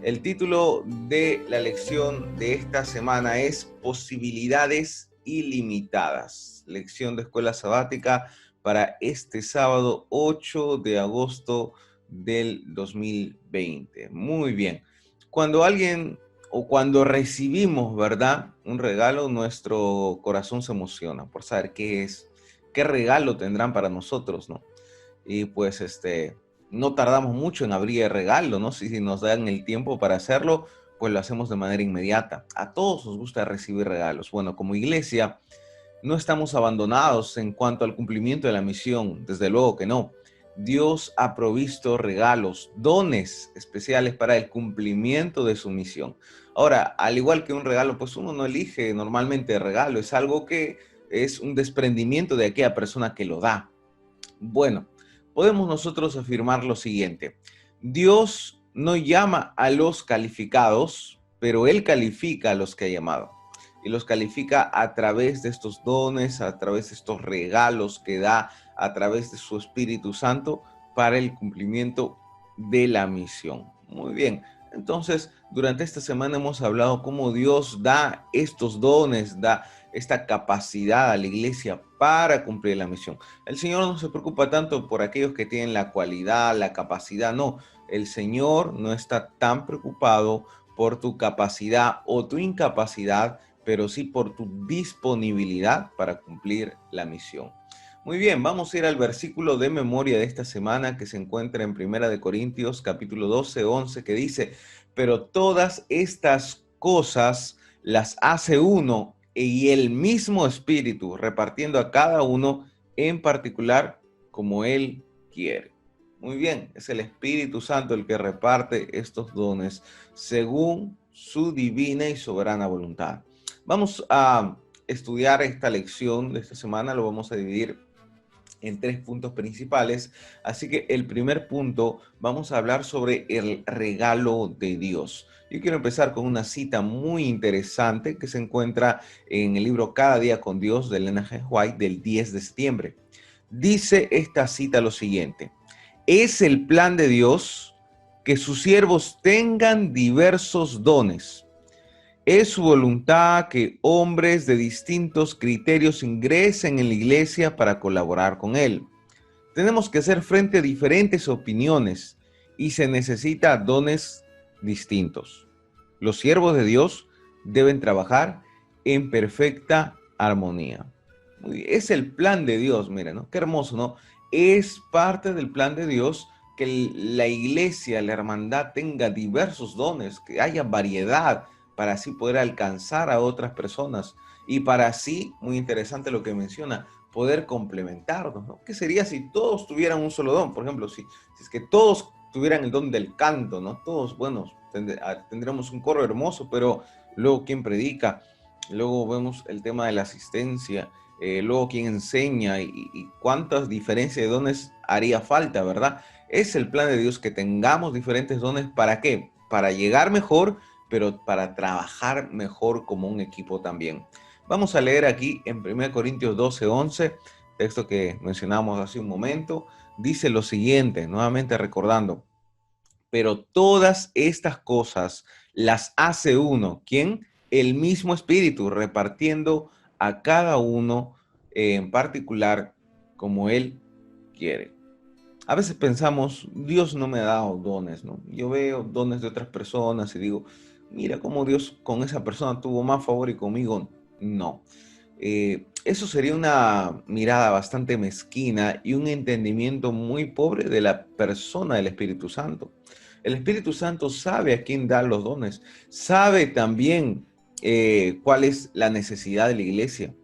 El título de la lección de esta semana es Posibilidades ilimitadas. Lección de escuela sabática para este sábado 8 de agosto del 2020. Muy bien. Cuando alguien o cuando recibimos, ¿verdad?, un regalo, nuestro corazón se emociona por saber qué es, qué regalo tendrán para nosotros, ¿no? Y pues no tardamos mucho en abrir el regalo, ¿no? Si nos dan el tiempo para hacerlo, pues lo hacemos de manera inmediata. A todos nos gusta recibir regalos. Bueno, como iglesia no estamos abandonados en cuanto al cumplimiento de la misión, desde luego que no. Dios ha provisto regalos, dones especiales para el cumplimiento de su misión. Ahora, al igual que un regalo, pues uno no elige normalmente el regalo, es algo que es un desprendimiento de aquella persona que lo da. Bueno, podemos nosotros afirmar lo siguiente: Dios no llama a los calificados, pero Él califica a los que ha llamado. Y los califica a través de estos dones, a través de estos regalos que da, a través de su Espíritu Santo para el cumplimiento de la misión. Muy bien. Entonces, durante esta semana hemos hablado cómo Dios da estos dones, da esta capacidad a la iglesia para cumplir la misión. El Señor no se preocupa tanto por aquellos que tienen la cualidad, la capacidad, no. El Señor no está tan preocupado por tu capacidad o tu incapacidad, pero sí por tu disponibilidad para cumplir la misión. Muy bien, vamos a ir al versículo de memoria de esta semana que se encuentra en Primera de Corintios, capítulo 12, 11, que dice: pero todas estas cosas las hace uno y el mismo Espíritu, repartiendo a cada uno en particular como Él quiere. Muy bien, es el Espíritu Santo el que reparte estos dones según su divina y soberana voluntad. Vamos a estudiar esta lección de esta semana, lo vamos a dividir en 3 puntos principales. Así que el primer punto, vamos a hablar sobre el regalo de Dios. Yo quiero empezar con una cita muy interesante que se encuentra en el libro Cada día con Dios de Ellen G. White del 10 de septiembre. Dice esta cita lo siguiente: es el plan de Dios que sus siervos tengan diversos dones. Es su voluntad que hombres de distintos criterios ingresen en la iglesia para colaborar con él. Tenemos que hacer frente a diferentes opiniones y se necesita dones distintos. Los siervos de Dios deben trabajar en perfecta armonía. Es el plan de Dios, miren, ¿no? Qué hermoso, ¿no? Es parte del plan de Dios que la iglesia, la hermandad tenga diversos dones, que haya variedad para así poder alcanzar a otras personas y para así, muy interesante lo que menciona, poder complementarnos, ¿no? ¿Qué sería si todos tuvieran un solo don? Por ejemplo, si es que todos tuvieran el don del canto, ¿no? Todos, bueno, tendremos un coro hermoso, pero luego quién predica, luego vemos el tema de la asistencia, luego quién enseña y cuántas diferencias de dones haría falta, ¿verdad? Es el plan de Dios que tengamos diferentes dones. ¿Para qué? Para llegar mejor, pero para trabajar mejor como un equipo también. Vamos a leer aquí en 1 Corintios 12, 11, texto que mencionamos hace un momento. Dice lo siguiente, nuevamente recordando: pero todas estas cosas las hace uno. ¿Quién? El mismo Espíritu, repartiendo a cada uno en particular como Él quiere. A veces pensamos, Dios no me ha dado dones, ¿no? Yo veo dones de otras personas y digo, mira cómo Dios con esa persona tuvo más favor y conmigo no. Eso sería una mirada bastante mezquina y un entendimiento muy pobre de la persona del Espíritu Santo. El Espíritu Santo sabe a quién dar los dones, sabe también cuál es la necesidad de la iglesia.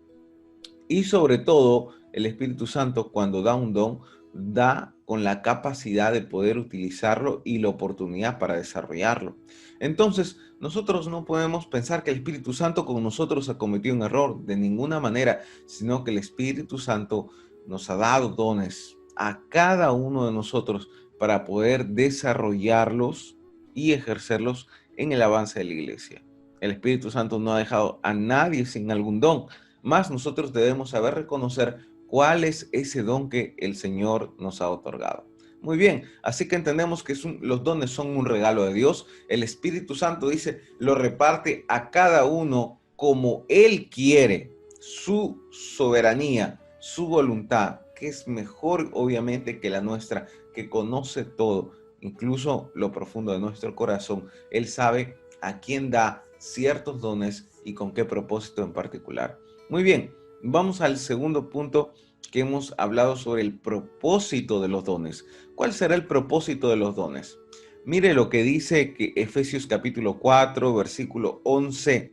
Y sobre todo, el Espíritu Santo, cuando da un don, da con la capacidad de poder utilizarlo y la oportunidad para desarrollarlo. Entonces, nosotros no podemos pensar que el Espíritu Santo con nosotros ha cometido un error de ninguna manera, sino que el Espíritu Santo nos ha dado dones a cada uno de nosotros para poder desarrollarlos y ejercerlos en el avance de la iglesia. El Espíritu Santo no ha dejado a nadie sin algún don, más nosotros debemos saber reconocer cuál es ese don que el Señor nos ha otorgado. Muy bien, así que entendemos que los dones son un regalo de Dios. El Espíritu Santo dice, lo reparte a cada uno como Él quiere, su soberanía, su voluntad, que es mejor obviamente que la nuestra, que conoce todo, incluso lo profundo de nuestro corazón. Él sabe a quién da ciertos dones y con qué propósito en particular. Muy bien, vamos al segundo punto que hemos hablado sobre el propósito de los dones. ¿Cuál será el propósito de los dones? Mire lo que dice que Efesios capítulo 4, versículo 11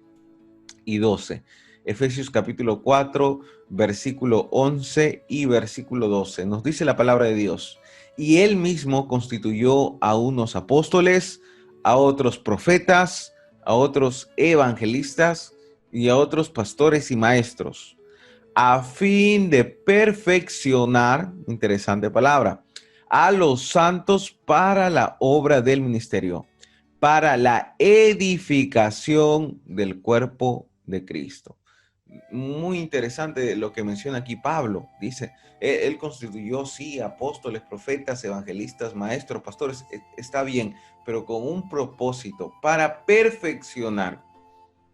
y 12. Efesios capítulo 4, versículo 11 y versículo 12. Nos dice la palabra de Dios. Y él mismo constituyó a unos apóstoles, a otros profetas, a otros evangelistas y a otros pastores y maestros, a fin de perfeccionar, interesante palabra, a los santos para la obra del ministerio, para la edificación del cuerpo de Cristo. Muy interesante lo que menciona aquí Pablo. Dice, él constituyó, sí, apóstoles, profetas, evangelistas, maestros, pastores, está bien, pero con un propósito, para perfeccionar,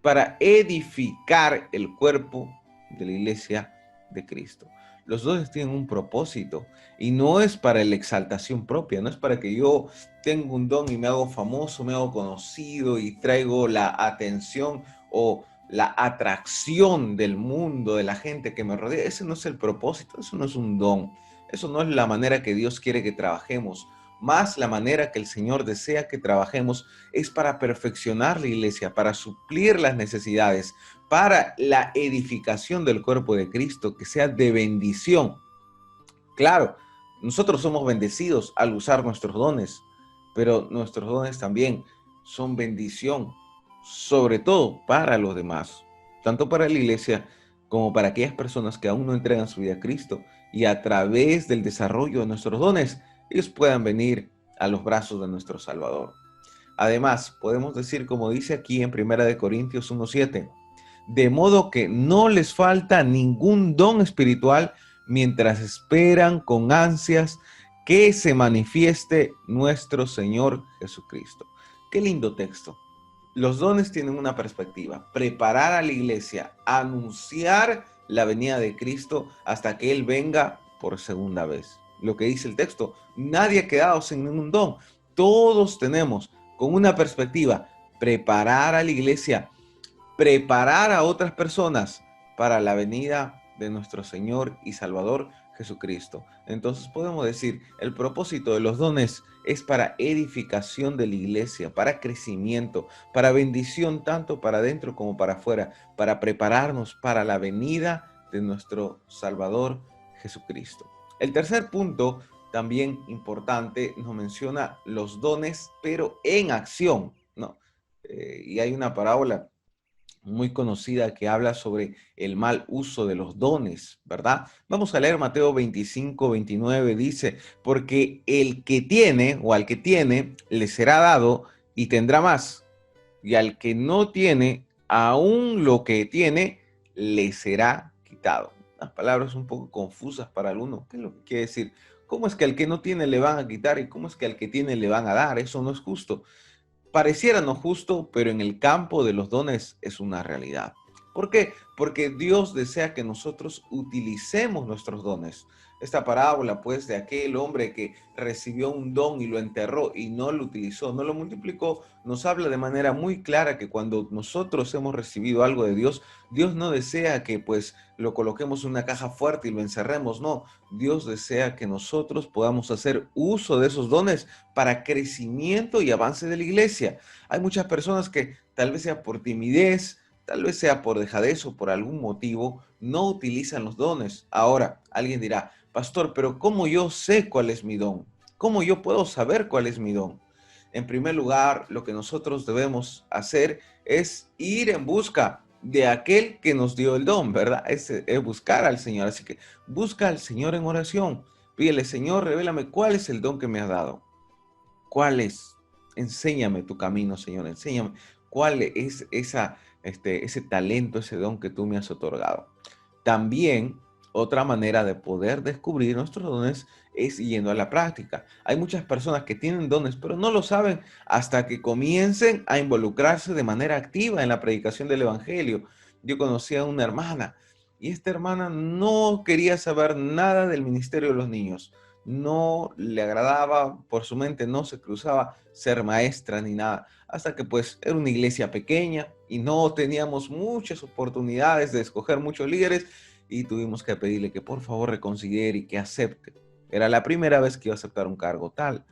para edificar el cuerpo de la iglesia de Cristo. Los dones tienen un propósito y no es para la exaltación propia, no es para que yo tenga un don y me hago famoso, me hago conocido y traigo la atención o la atracción del mundo, de la gente que me rodea. Ese no es el propósito, eso no es un don, eso no es la manera que Dios quiere que trabajemos. Más la manera que el Señor desea que trabajemos es para perfeccionar la iglesia, para suplir las necesidades, para la edificación del cuerpo de Cristo, que sea de bendición. Claro, nosotros somos bendecidos al usar nuestros dones, pero nuestros dones también son bendición, sobre todo para los demás, tanto para la iglesia como para aquellas personas que aún no entregan su vida a Cristo y a través del desarrollo de nuestros dones, ellos puedan venir a los brazos de nuestro Salvador. Además, podemos decir, como dice aquí en 1 Corintios 1:7, de modo que no les falta ningún don espiritual mientras esperan con ansias que se manifieste nuestro Señor Jesucristo. Qué lindo texto. Los dones tienen una perspectiva: preparar a la iglesia, anunciar la venida de Cristo hasta que Él venga por segunda vez. Lo que dice el texto, nadie ha quedado sin ningún don. Todos tenemos con una perspectiva: preparar a la iglesia, preparar a otras personas para la venida de nuestro Señor y Salvador Jesucristo. Entonces podemos decir, el propósito de los dones es para edificación de la iglesia, para crecimiento, para bendición tanto para adentro como para afuera, para prepararnos para la venida de nuestro Salvador Jesucristo. El tercer punto, también importante, nos menciona los dones, pero en acción, ¿no? Y hay una parábola muy conocida que habla sobre el mal uso de los dones, ¿verdad? Vamos a leer Mateo 25:29, dice, porque el que tiene o al que tiene le será dado y tendrá más, y al que no tiene, aún lo que tiene le será quitado. Las palabras un poco confusas para algunos. ¿Qué es lo que quiere decir? ¿Cómo es que al que no tiene le van a quitar y cómo es que al que tiene le van a dar? Eso no es justo. Pareciera no justo, pero en el campo de los dones es una realidad. ¿Por qué? Porque Dios desea que nosotros utilicemos nuestros dones. Esta parábola, pues, de aquel hombre que recibió un don y lo enterró y no lo utilizó, no lo multiplicó, nos habla de manera muy clara que cuando nosotros hemos recibido algo de Dios, Dios no desea que, pues, lo coloquemos en una caja fuerte y lo encerremos, no. Dios desea que nosotros podamos hacer uso de esos dones para crecimiento y avance de la iglesia. Hay muchas personas que tal vez sea por timidez, tal vez sea por dejadez o por algún motivo, no utilizan los dones. Ahora, alguien dirá, pastor, pero ¿cómo yo sé cuál es mi don? ¿Cómo yo puedo saber cuál es mi don? En primer lugar, lo que nosotros debemos hacer es ir en busca de aquel que nos dio el don, ¿verdad? Es buscar al Señor. Así que busca al Señor en oración. Pídele, Señor, revélame cuál es el don que me has dado. ¿Cuál es? Enséñame tu camino, Señor. Enséñame cuál es ese talento, ese don que tú me has otorgado. También Otra manera de poder descubrir nuestros dones es yendo a la práctica. Hay muchas personas que tienen dones, pero no lo saben hasta que comiencen a involucrarse de manera activa en la predicación del evangelio. Yo conocí a una hermana y esta hermana no quería saber nada del ministerio de los niños. No le agradaba, por su mente no se cruzaba ser maestra ni nada, hasta que pues era una iglesia pequeña y no teníamos muchas oportunidades de escoger muchos líderes y tuvimos que pedirle que por favor reconsidere y que acepte. Era la primera vez que iba a aceptar un cargo tal.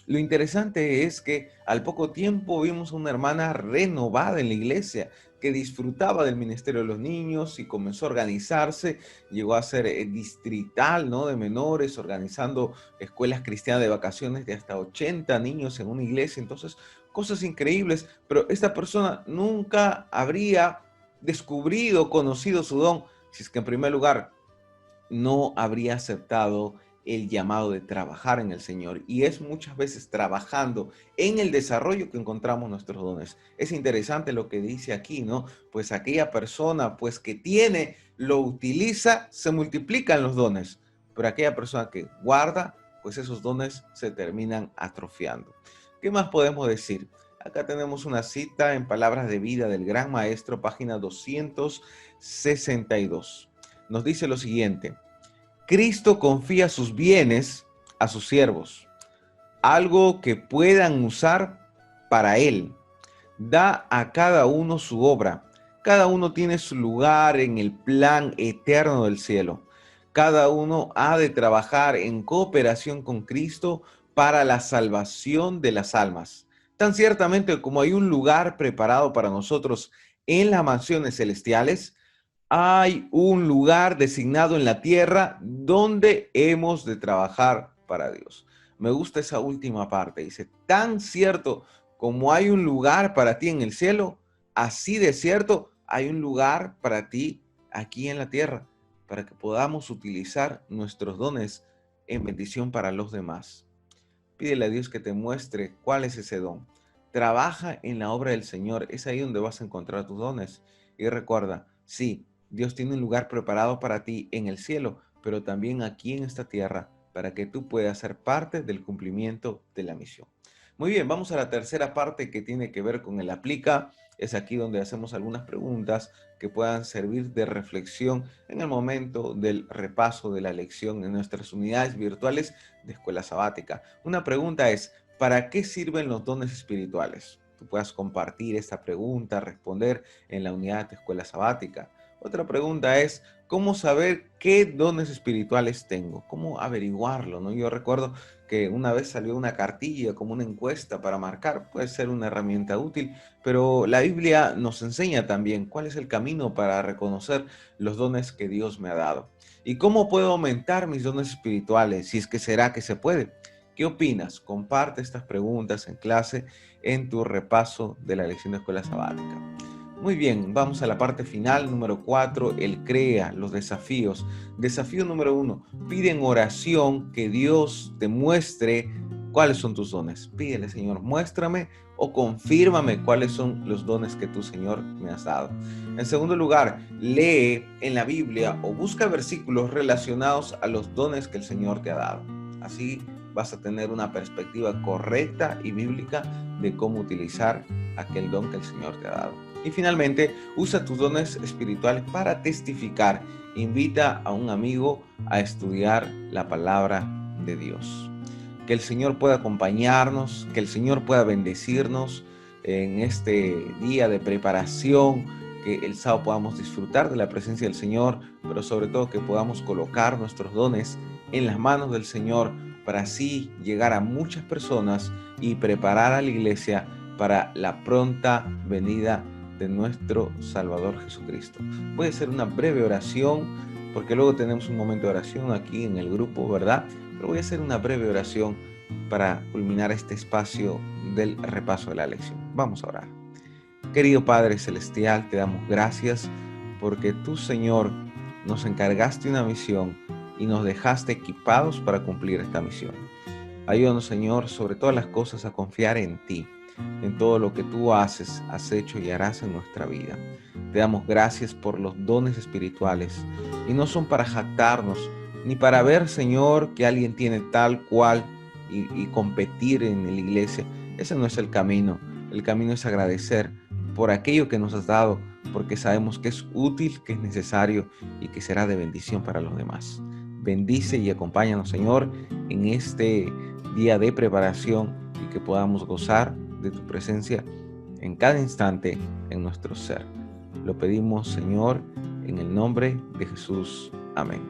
Lo interesante es que al poco tiempo vimos a una hermana renovada en la iglesia que disfrutaba del ministerio de los niños y comenzó a organizarse, llegó a ser distrital, ¿no? De menores, organizando escuelas cristianas de vacaciones de hasta 80 niños en una iglesia. Entonces, cosas increíbles, pero esta persona nunca habría descubrido, conocido su don, si es que en primer lugar no habría aceptado el llamado de trabajar en el Señor. Y es muchas veces trabajando en el desarrollo que encontramos nuestros dones. Es interesante lo que dice aquí, ¿no? Pues aquella persona, pues que tiene, lo utiliza, se multiplican los dones. Pero aquella persona que guarda, pues esos dones se terminan atrofiando. ¿Qué más podemos decir? Acá tenemos una cita en Palabras de Vida del Gran Maestro, página 262. Nos dice lo siguiente: Cristo confía sus bienes a sus siervos, algo que puedan usar para Él. Da a cada uno su obra. Cada uno tiene su lugar en el plan eterno del cielo. Cada uno ha de trabajar en cooperación con Cristo para la salvación de las almas. Tan ciertamente como hay un lugar preparado para nosotros en las mansiones celestiales, hay un lugar designado en la tierra donde hemos de trabajar para Dios. Me gusta esa última parte. Dice, tan cierto como hay un lugar para ti en el cielo, así de cierto hay un lugar para ti aquí en la tierra, para que podamos utilizar nuestros dones en bendición para los demás. Pídele a Dios que te muestre cuál es ese don. Trabaja en la obra del Señor. Es ahí donde vas a encontrar tus dones. Y recuerda, sí, Dios tiene un lugar preparado para ti en el cielo, pero también aquí en esta tierra, para que tú puedas ser parte del cumplimiento de la misión. Muy bien, vamos a la tercera parte que tiene que ver con el aplica. Es aquí donde hacemos algunas preguntas que puedan servir de reflexión en el momento del repaso de la lección en nuestras unidades virtuales de Escuela Sabática. Una pregunta es, ¿para qué sirven los dones espirituales? Tú puedas compartir esta pregunta, responder en la unidad de Escuela Sabática. Otra pregunta es, ¿cómo saber qué dones espirituales tengo? ¿Cómo averiguarlo? ¿No? Yo recuerdo que una vez salió una cartilla como una encuesta para marcar, puede ser una herramienta útil, pero la Biblia nos enseña también cuál es el camino para reconocer los dones que Dios me ha dado. ¿Y cómo puedo aumentar mis dones espirituales? Si es que será que se puede. ¿Qué opinas? Comparte estas preguntas en clase en tu repaso de la lección de Escuela Sabática. Muy bien, vamos a la parte final, número 4, el crea, los desafíos. Desafío número 1, pide en oración que Dios te muestre cuáles son tus dones. Pídele, Señor, muéstrame o confírmame cuáles son los dones que tú, Señor, me has dado. En segundo lugar, lee en la Biblia o busca versículos relacionados a los dones que el Señor te ha dado. Así vas a tener una perspectiva correcta y bíblica de cómo utilizar aquel don que el Señor te ha dado. Y finalmente, usa tus dones espirituales para testificar. Invita a un amigo a estudiar la palabra de Dios. Que el Señor pueda acompañarnos, que el Señor pueda bendecirnos en este día de preparación, que el sábado podamos disfrutar de la presencia del Señor, pero sobre todo que podamos colocar nuestros dones en las manos del Señor para así llegar a muchas personas y preparar a la iglesia para la pronta venida de nuestro Salvador Jesucristo. Voy a hacer una breve oración, porque luego tenemos un momento de oración aquí en el grupo, ¿verdad? Pero voy a hacer una breve oración para culminar este espacio del repaso de la lección. Vamos a orar. Querido Padre Celestial, te damos gracias porque tú, Señor, nos encargaste una misión y nos dejaste equipados para cumplir esta misión. Ayúdanos, Señor, sobre todas las cosas a confiar en ti, en todo lo que tú haces, has hecho y harás en nuestra vida. Te damos gracias por los dones espirituales y no son para jactarnos, ni para ver, Señor, que alguien tiene tal cual y competir en la iglesia. Ese no es el camino. El camino es agradecer por aquello que nos has dado, porque sabemos que es útil, que es necesario y que será de bendición para los demás. Bendice y acompáñanos, Señor, en este día de preparación y que podamos gozar de tu presencia en cada instante en nuestro ser. Lo pedimos, Señor, en el nombre de Jesús. Amén.